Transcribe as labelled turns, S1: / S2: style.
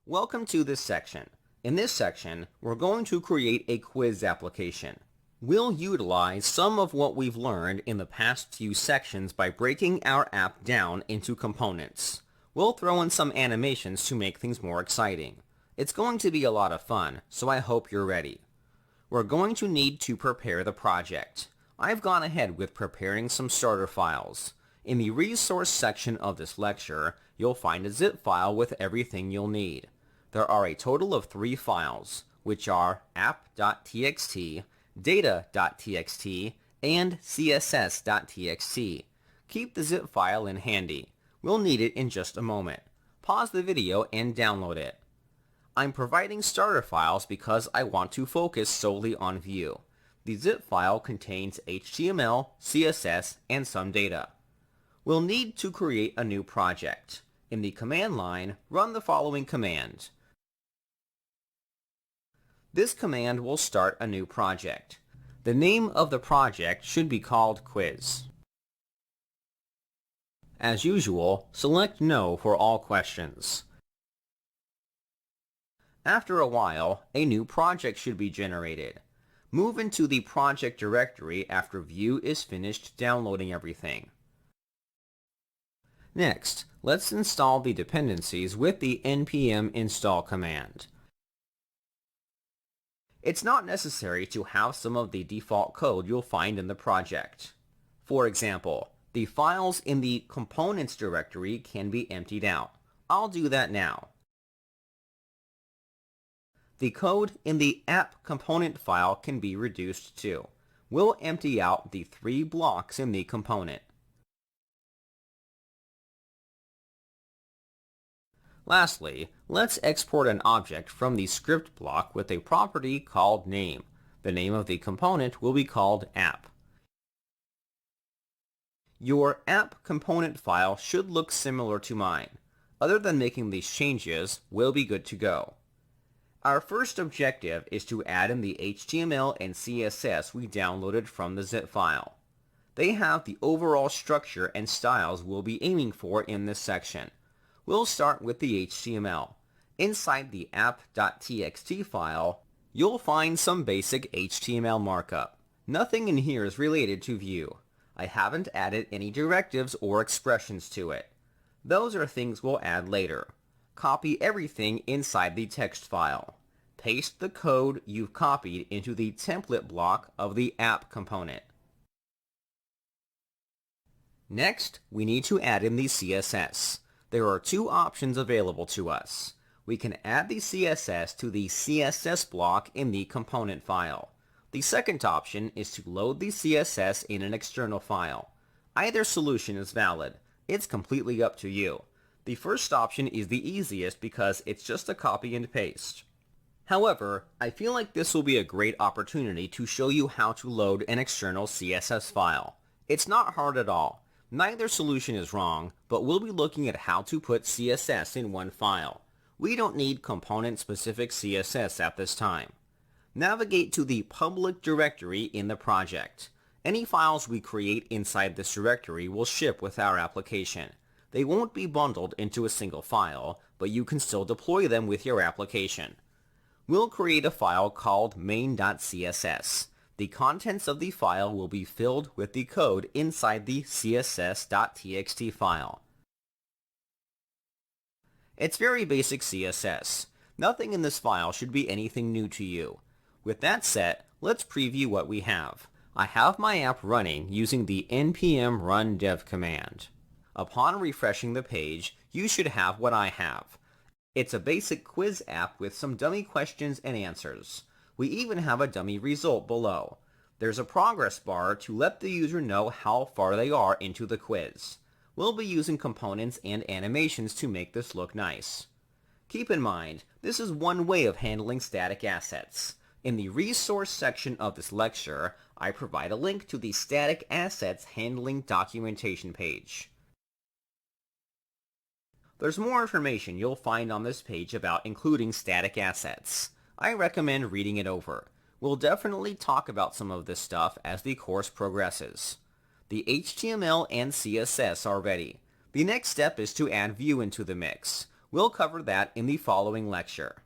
S1: Welcome to this section. In this section, we're going to create a quiz application. We'll utilize some of what we've learned in the past few sections by breaking our app down into components. We'll throw in some animations to make things more exciting. It's going to be a lot of fun, so I hope you're ready. We're going to need to prepare the project. I've gone ahead with preparing some starter files. In the resource section of this lecture, you'll find a zip file with everything you'll need. There are a total of 3 files, which are app.txt, data.txt, and css.txt. Keep the zip file in handy. We'll need it in just a moment. Pause the video and download it. I'm providing starter files because I want to focus solely on view. The zip file contains HTML, CSS, and some data. We'll need to create a new project. In the command line, run the following command. This command will start a new project. The name of the project should be called Quiz. As usual, select No for all questions. After a while, a new project should be generated. Move into the project directory after View is finished downloading everything. Next, let's install the dependencies with the npm install command. It's not necessary to have some of the default code you'll find in the project. For example, the files in the components directory can be emptied out. I'll do that now. The code in the app component file can be reduced too. We'll empty out the 3 blocks in the component. Lastly, let's export an object from the script block with a property called name. The name of the component will be called app. Your app component file should look similar to mine. Other than making these changes, we'll be good to go. Our first objective is to add in the HTML and CSS we downloaded from the zip file. They have the overall structure and styles we'll be aiming for in this section. We'll start with the HTML. Inside the app.txt file, you'll find some basic HTML markup. Nothing in here is related to Vue. I haven't added any directives or expressions to it. Those are things we'll add later. Copy everything inside the text file. Paste the code you've copied into the template block of the app component. Next, we need to add in the CSS. There are 2 options available to us. We can add the CSS to the CSS block in the component file. The second option is to load the CSS in an external file. Either solution is valid. It's completely up to you. The first option is the easiest because it's just a copy and paste. However, I feel like this will be a great opportunity to show you how to load an external CSS file. It's not hard at all. Neither solution is wrong, but we'll be looking at how to put CSS in one file. We don't need component-specific CSS at this time. Navigate to the public directory in the project. Any files we create inside this directory will ship with our application. They won't be bundled into a single file, but you can still deploy them with your application. We'll create a file called main.css. The contents of the file will be filled with the code inside the css.txt file. It's very basic CSS. Nothing in this file should be anything new to you. With that set, let's preview what we have. I have my app running using the npm run dev command. Upon refreshing the page, you should have what I have. It's a basic quiz app with some dummy questions and answers. We even have a dummy result below. There's a progress bar to let the user know how far they are into the quiz. We'll be using components and animations to make this look nice. Keep in mind, this is one way of handling static assets. In the resource section of this lecture, I provide a link to the static assets handling documentation page. There's more information you'll find on this page about including static assets. I recommend reading it over. We'll definitely talk about some of this stuff as the course progresses. The HTML and CSS are ready. The next step is to add Vue into the mix. We'll cover that in the following lecture.